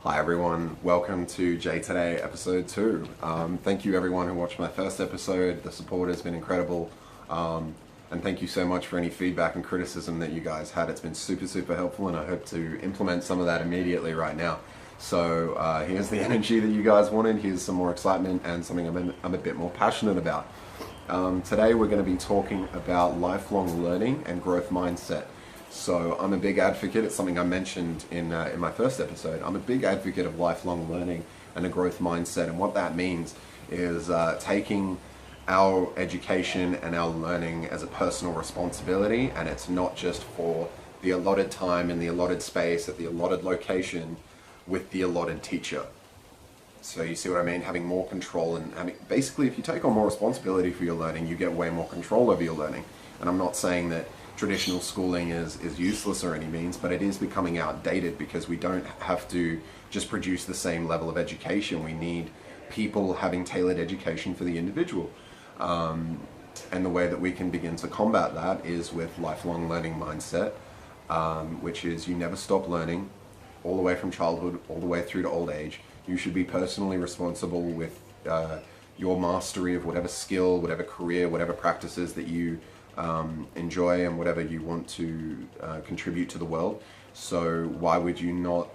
Hi everyone, welcome to J Today episode 2. Thank you everyone who watched my first episode. The support has been incredible. And thank you so much for any feedback and criticism that you guys had. It's been super helpful, and I hope to implement some of that immediately right now. So here's the energy that you guys wanted. Here's some more excitement and something I'm a bit more passionate about. Today we're going to be talking about lifelong learning and growth mindset. So I'm a big advocate, it's something I mentioned in my first episode, I'm a big advocate of lifelong learning and a growth mindset, and what that means is taking our education and our learning as a personal responsibility, and it's not just for the allotted time in the allotted space at the allotted location with the allotted teacher. So you see what I mean? Having more control and basically if you take on more responsibility for your learning, you get way more control over your learning. And I'm not saying that traditional schooling is useless or any means, but it is becoming outdated because we don't have to just produce the same level of education. We need people having tailored education for the individual. And the way that we can begin to combat that is with lifelong learning mindset, which is you never stop learning all the way from childhood, all the way through to old age. You should be personally responsible with your mastery of whatever skill, whatever career, whatever practices that you enjoy and whatever you want to contribute to the world. So why would you not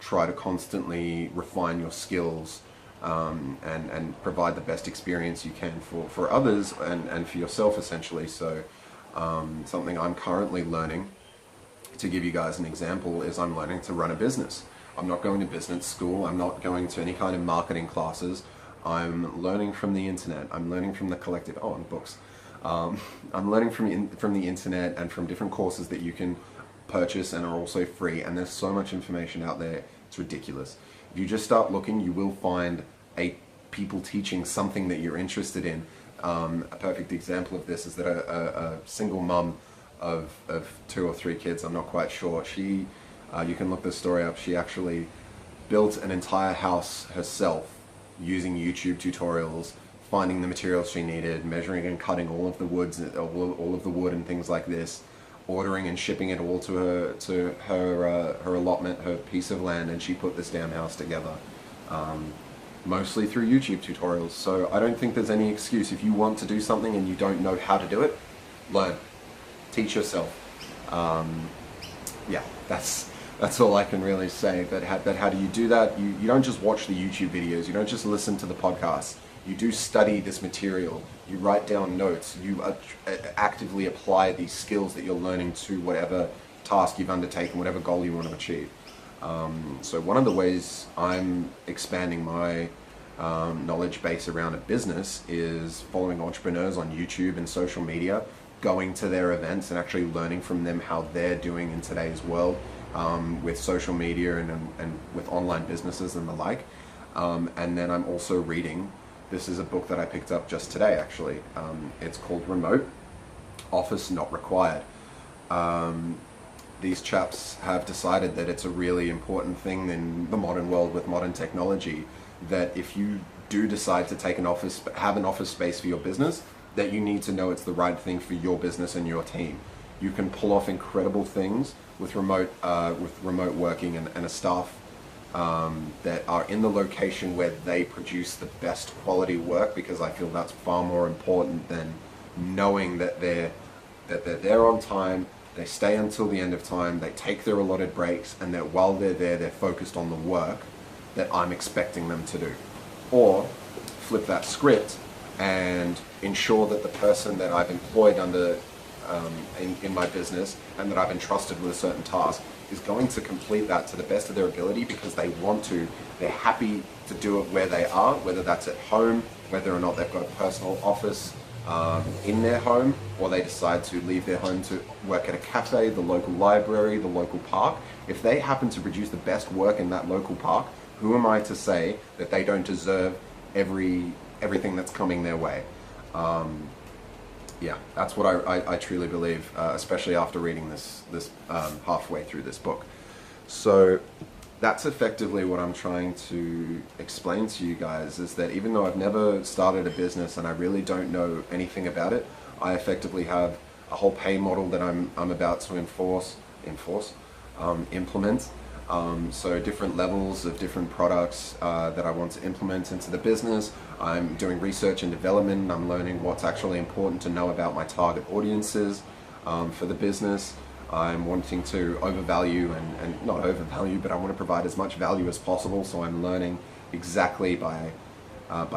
try to constantly refine your skills and provide the best experience you can for others and for yourself essentially. So something I'm currently learning, to give you guys an example, is I'm learning to run a business. I'm not going to business school, I'm not going to any kind of marketing classes. I'm learning from the internet, I'm learning from the collective, and books. I'm learning from the internet and from different courses that you can purchase and are also free, and there's so much information out there, it's ridiculous. If you just start looking, you will find people teaching something that you're interested in. A perfect example of this is that a single mum of 2 or 3 kids, I'm not quite sure, she, you can look this story up, she actually built an entire house herself using YouTube tutorials, finding the materials she needed, measuring and cutting all of the wood and things like this, ordering and shipping it all to her allotment, her piece of land, and she put this damn house together, mostly through YouTube tutorials. So I don't think there's any excuse. If you want to do something and you don't know how to do it, learn, teach yourself. Yeah, that's all I can really say. But how do you do that? You don't just watch the YouTube videos, you don't just listen to the podcasts. You do study this material, you write down notes, you actively apply these skills that you're learning to whatever task you've undertaken, whatever goal you want to achieve. So one of the ways I'm expanding my knowledge base around a business is following entrepreneurs on YouTube and social media, going to their events and actually learning from them how they're doing in today's world with social media and with online businesses and the like. And then I'm also reading. This is a book that I picked up just today, actually. It's called Remote, Office Not Required. These chaps have decided that it's a really important thing in the modern world with modern technology, that if you do decide to have an office space for your business, that you need to know it's the right thing for your business and your team. You can pull off incredible things with remote working and a staff that are in the location where they produce the best quality work, because I feel that's far more important than knowing that they're there on time, they stay until the end of time, they take their allotted breaks, and that while they're there, they're focused on the work that I'm expecting them to do. Or flip that script and ensure that the person that I've employed under in my business and that I've entrusted with a certain task is going to complete that to the best of their ability because they want to. They're happy to do it where they are, whether that's at home, whether or not they've got a personal office in their home, or they decide to leave their home to work at a cafe, the local library, the local park. If they happen to produce the best work in that local park, who am I to say that they don't deserve everything that's coming their way? Yeah, that's what I truly believe, especially after reading this halfway through this book. So that's effectively what I'm trying to explain to you guys, is that even though I've never started a business and I really don't know anything about it, I effectively have a whole pay model that I'm about to implement. So different levels of different products that I want to implement into the business. I'm doing research and development. I'm learning what's actually important to know about my target audiences for the business. I'm wanting to overvalue and not overvalue, but I want to provide as much value as possible. So I'm learning exactly by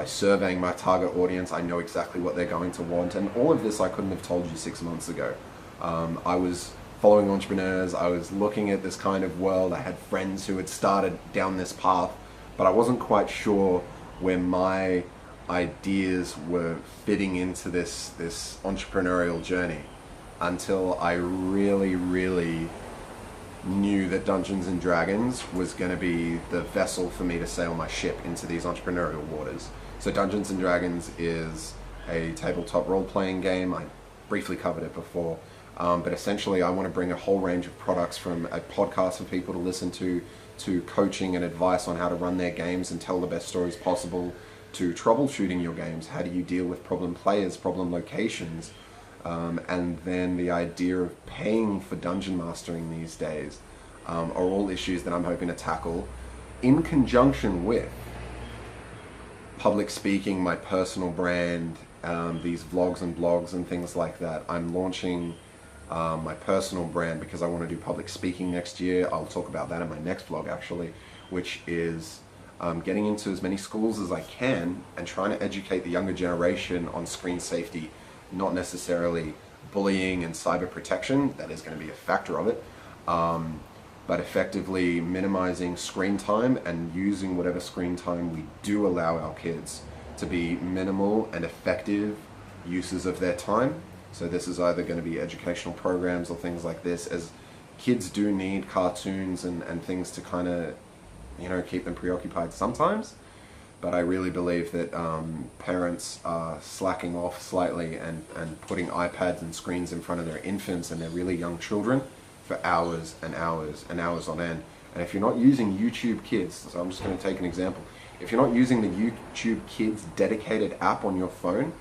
surveying my target audience. I know exactly what they're going to want, and all of this I couldn't have told you 6 months ago. I was following entrepreneurs, I was looking at this kind of world, I had friends who had started down this path, but I wasn't quite sure where my ideas were fitting into this entrepreneurial journey until I really knew that Dungeons and Dragons was going to be the vessel for me to sail my ship into these entrepreneurial waters. So Dungeons and Dragons is a tabletop role-playing game. I briefly covered it before, but essentially I want to bring a whole range of products, from a podcast for people to listen to coaching and advice on how to run their games and tell the best stories possible, to troubleshooting your games. How do you deal with problem players, problem locations, and then the idea of paying for dungeon mastering these days are all issues that I'm hoping to tackle in conjunction with public speaking, my personal brand, these vlogs and blogs and things like that. I'm launching my personal brand because I want to do public speaking next year. I'll talk about that in my next vlog actually, which is getting into as many schools as I can and trying to educate the younger generation on screen safety. Not necessarily bullying and cyber protection, that is going to be a factor of it, but effectively minimizing screen time and using whatever screen time we do allow our kids to be minimal and effective uses of their time. So this is either going to be educational programs or things like this, as kids do need cartoons and things to kind of, keep them preoccupied sometimes. But I really believe that parents are slacking off slightly and putting iPads and screens in front of their infants and their really young children for hours and hours and hours on end. And if you're not using YouTube Kids, so I'm just going to take an example. If you're not using the YouTube Kids dedicated app on your phone,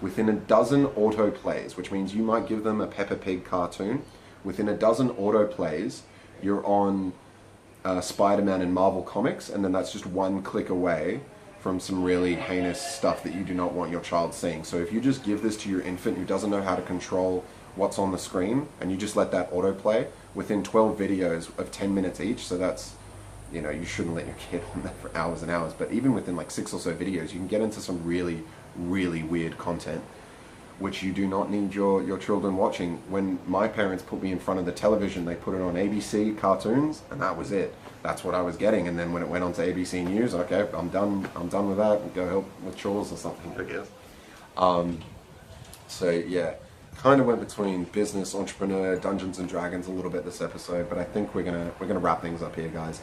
within a dozen autoplays, which means you might give them a Peppa Pig cartoon, within a dozen autoplays, you're on Spider-Man and Marvel Comics, and then that's just one click away from some really heinous stuff that you do not want your child seeing. So if you just give this to your infant who doesn't know how to control what's on the screen, and you just let that autoplay, within 12 videos of 10 minutes each, so that's, you shouldn't let your kid on that for hours and hours, but even within like 6 or so videos, you can get into some really weird content, which you do not need your children watching. When my parents put me in front of the television, they put it on ABC cartoons, and that was it. That's what I was getting. And then when it went on to ABC News, okay, I'm done with that, and go help with chores or something, I guess. So yeah, kind of went between business, entrepreneur, Dungeons and Dragons a little bit this episode, but I think we're gonna wrap things up here, guys.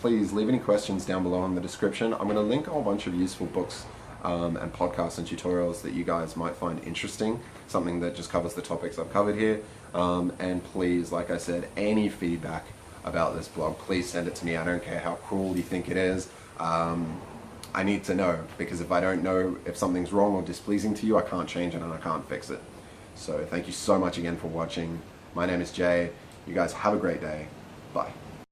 Please leave any questions down below in the description. I'm gonna link a whole bunch of useful books and podcasts and tutorials that you guys might find interesting, something that just covers the topics I've covered here. And please, like I said, any feedback about this blog, please send it to me. I don't care how cruel you think it is. I need to know, because if I don't know if something's wrong or displeasing to you, I can't change it and I can't fix it. So thank you so much again for watching. My name is Jay. You guys have a great day. Bye.